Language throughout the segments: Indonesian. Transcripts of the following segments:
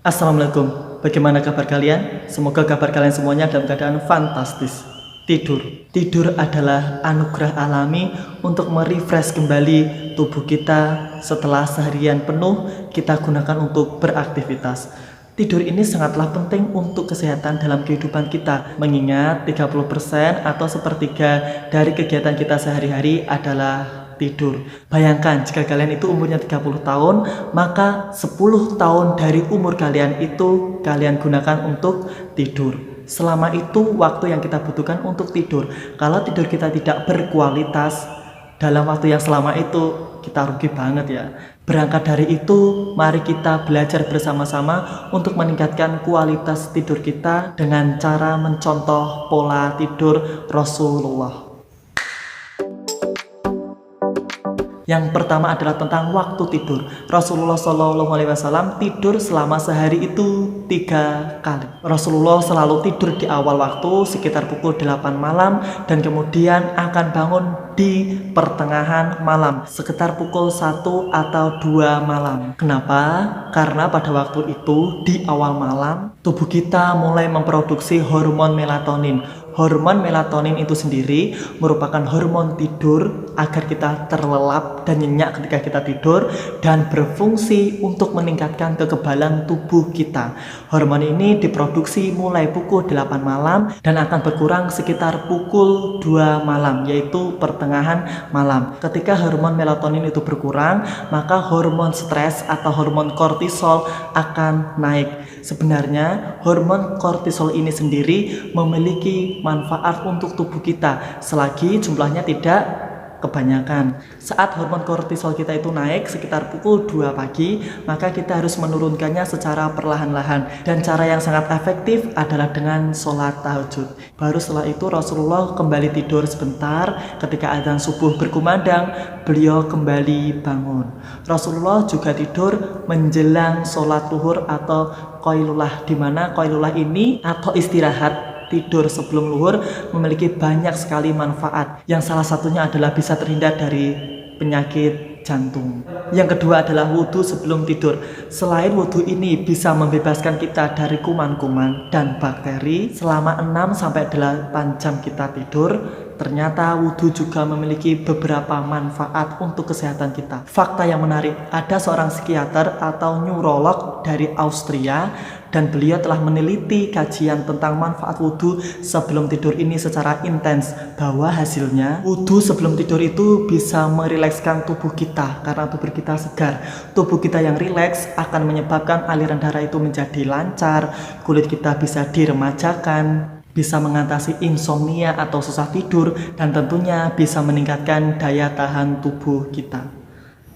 Assalamualaikum, bagaimana kabar kalian? Semoga kabar kalian semuanya dalam keadaan fantastis. Tidur adalah anugerah alami untuk merefresh kembali tubuh kita setelah seharian penuh kita gunakan untuk beraktivitas. Tidur ini sangatlah penting untuk kesehatan dalam kehidupan kita, mengingat 30% atau sepertiga dari kegiatan kita sehari-hari adalah tidur. Bayangkan jika kalian itu umurnya 30 tahun, maka 10 tahun dari umur kalian itu kalian gunakan untuk tidur. Selama itu waktu yang kita butuhkan untuk tidur. Kalau tidur kita tidak berkualitas dalam waktu yang selama itu, kita rugi banget ya. Berangkat dari itu, mari kita belajar bersama-sama untuk meningkatkan kualitas tidur kita dengan cara mencontoh pola tidur Rasulullah. Yang pertama adalah tentang waktu tidur. Rasulullah SAW tidur selama sehari itu 3 kali. Rasulullah selalu tidur di awal waktu sekitar pukul 8 malam dan kemudian akan bangun di pertengahan malam sekitar pukul 1 atau 2 malam. Kenapa? Karena pada waktu itu di awal malam tubuh kita mulai memproduksi hormon melatonin. Hormon melatonin itu sendiri merupakan hormon tidur agar kita terlelap dan nyenyak ketika kita tidur dan berfungsi untuk meningkatkan kekebalan tubuh kita. Hormon ini diproduksi mulai pukul 8 malam dan akan berkurang sekitar pukul 2 malam, yaitu pertengahan malam. Ketika hormon melatonin itu berkurang, maka hormon stres atau hormon kortisol akan naik. Sebenarnya hormon kortisol ini sendiri memiliki manfaat untuk tubuh kita selagi jumlahnya tidak kebanyakan. Saat hormon kortisol kita itu naik sekitar pukul 2 pagi, maka kita harus menurunkannya secara perlahan-lahan. Dan cara yang sangat efektif adalah dengan sholat tahajud. Baru setelah itu Rasulullah kembali tidur sebentar. Ketika adzan subuh berkumandang, beliau kembali bangun. Rasulullah juga tidur menjelang sholat zuhur atau qailulah, di mana qailulah ini atau istirahat tidur sebelum luhur memiliki banyak sekali manfaat. Yang salah satunya adalah bisa terhindar dari penyakit jantung. Yang kedua adalah wudhu sebelum tidur. Selain wudhu ini bisa membebaskan kita dari kuman-kuman dan bakteri selama 6-8 jam kita tidur, ternyata wudhu juga memiliki beberapa manfaat untuk kesehatan kita. Fakta yang menarik, ada seorang psikiater atau neurolog dari Austria dan beliau telah meneliti kajian tentang manfaat wudhu sebelum tidur ini secara intens, bahwa hasilnya wudhu sebelum tidur itu bisa merilekskan tubuh kita karena tubuh kita segar. Tubuh kita yang rileks akan menyebabkan aliran darah itu menjadi lancar, kulit kita bisa diremajakan, bisa mengatasi insomnia atau susah tidur, dan tentunya bisa meningkatkan daya tahan tubuh kita.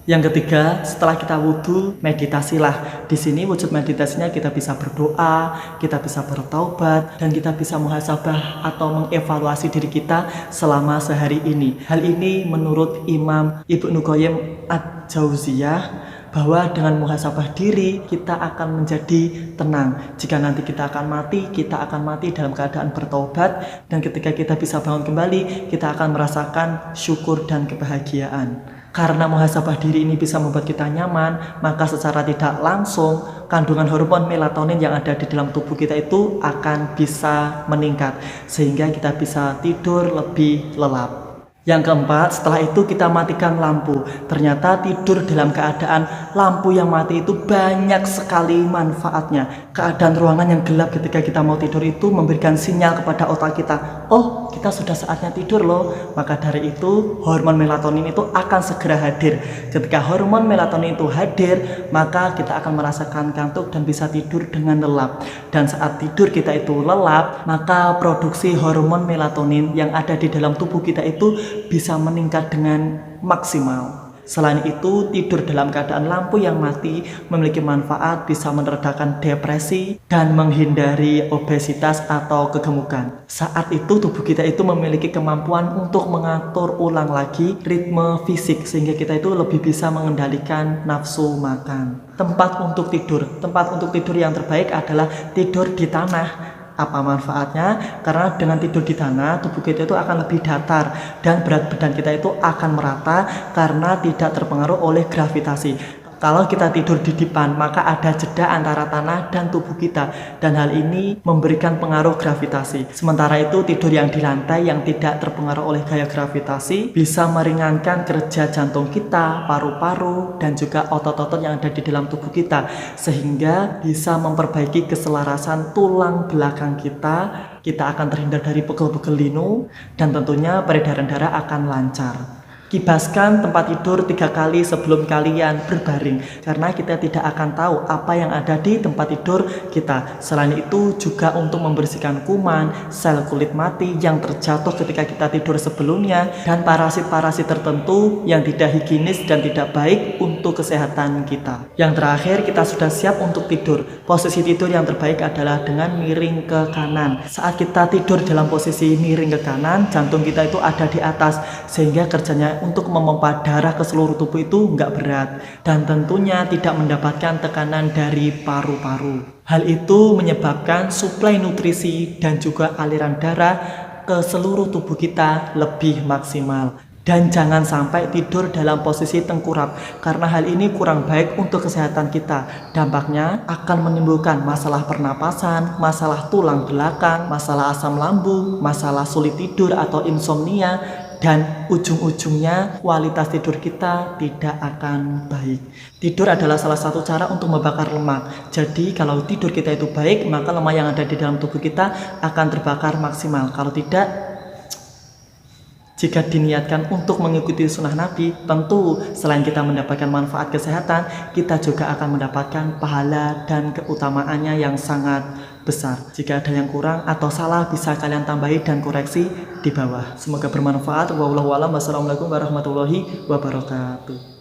Yang ketiga, setelah kita wudhu, meditasilah. Di sini wujud meditasinya kita bisa berdoa, kita bisa bertaubat, dan kita bisa muhasabah atau mengevaluasi diri kita selama sehari ini. Hal ini menurut Imam Ibnu Qayyim Al-Jauziyah, bahwa dengan muhasabah diri kita akan menjadi tenang. Jika nanti kita akan mati dalam keadaan bertaubat, dan ketika kita bisa bangun kembali, kita akan merasakan syukur dan kebahagiaan. Karena muhasabah diri ini bisa membuat kita nyaman, maka secara tidak langsung kandungan hormon melatonin yang ada di dalam tubuh kita itu akan bisa meningkat, sehingga kita bisa tidur lebih lelap. Yang keempat, setelah itu kita matikan lampu. Ternyata tidur dalam keadaan lampu yang mati itu banyak sekali manfaatnya. Keadaan ruangan yang gelap ketika kita mau tidur itu memberikan sinyal kepada otak kita, oh, kita sudah saatnya tidur loh. Maka dari itu hormon melatonin itu akan segera hadir. Ketika hormon melatonin itu hadir, maka kita akan merasakan kantuk dan bisa tidur dengan lelap. Dan saat tidur kita itu lelap, maka produksi hormon melatonin yang ada di dalam tubuh kita itu bisa meningkat dengan maksimal. Selain itu, tidur dalam keadaan lampu yang mati memiliki manfaat, bisa meredakan depresi dan menghindari obesitas atau kegemukan. Saat itu tubuh kita itu memiliki kemampuan untuk mengatur ulang lagi ritme fisik, sehingga kita itu lebih bisa mengendalikan nafsu makan. Tempat untuk tidur yang terbaik adalah tidur di tanah. Apa manfaatnya? Karena dengan tidur di tanah, tubuh kita itu akan lebih datar dan berat badan kita itu akan merata karena tidak terpengaruh oleh gravitasi. Kalau kita tidur di dipan, maka ada jeda antara tanah dan tubuh kita, dan hal ini memberikan pengaruh gravitasi. Sementara itu, tidur yang di lantai yang tidak terpengaruh oleh gaya gravitasi bisa meringankan kerja jantung kita, paru-paru, dan juga otot-otot yang ada di dalam tubuh kita, sehingga bisa memperbaiki keselarasan tulang belakang kita. Kita akan terhindar dari pegel-pegel linu, dan tentunya peredaran darah akan lancar. Kibaskan tempat tidur 3 kali sebelum kalian berbaring, karena kita tidak akan tahu apa yang ada di tempat tidur kita. Selain itu juga untuk membersihkan kuman, sel kulit mati yang terjatuh ketika kita tidur sebelumnya, dan parasit-parasit tertentu yang tidak higienis dan tidak baik untuk kesehatan kita. Yang terakhir, kita sudah siap untuk tidur. Posisi tidur yang terbaik adalah dengan miring ke kanan. Saat kita tidur dalam posisi miring ke kanan, jantung kita itu ada di atas, sehingga kerjanya untuk memompa darah ke seluruh tubuh itu nggak berat, dan tentunya tidak mendapatkan tekanan dari paru-paru. Hal itu menyebabkan suplai nutrisi dan juga aliran darah ke seluruh tubuh kita lebih maksimal. Dan jangan sampai tidur dalam posisi tengkurap, karena hal ini kurang baik untuk kesehatan kita. Dampaknya akan menimbulkan masalah pernapasan, masalah tulang belakang, masalah asam lambung, masalah sulit tidur atau insomnia, dan ujung-ujungnya kualitas tidur kita tidak akan baik. Tidur adalah salah satu cara untuk membakar lemak. Jadi kalau tidur kita itu baik, maka lemak yang ada di dalam tubuh kita akan terbakar maksimal. Kalau tidak, jika diniatkan untuk mengikuti sunnah Nabi, tentu selain kita mendapatkan manfaat kesehatan, kita juga akan mendapatkan pahala dan keutamaannya yang sangat besar. Jika ada yang kurang atau salah, bisa kalian tambahi dan koreksi di bawah. Semoga bermanfaat. Wallahu a'lam. Wassalamualaikum warahmatullahi wabarakatuh.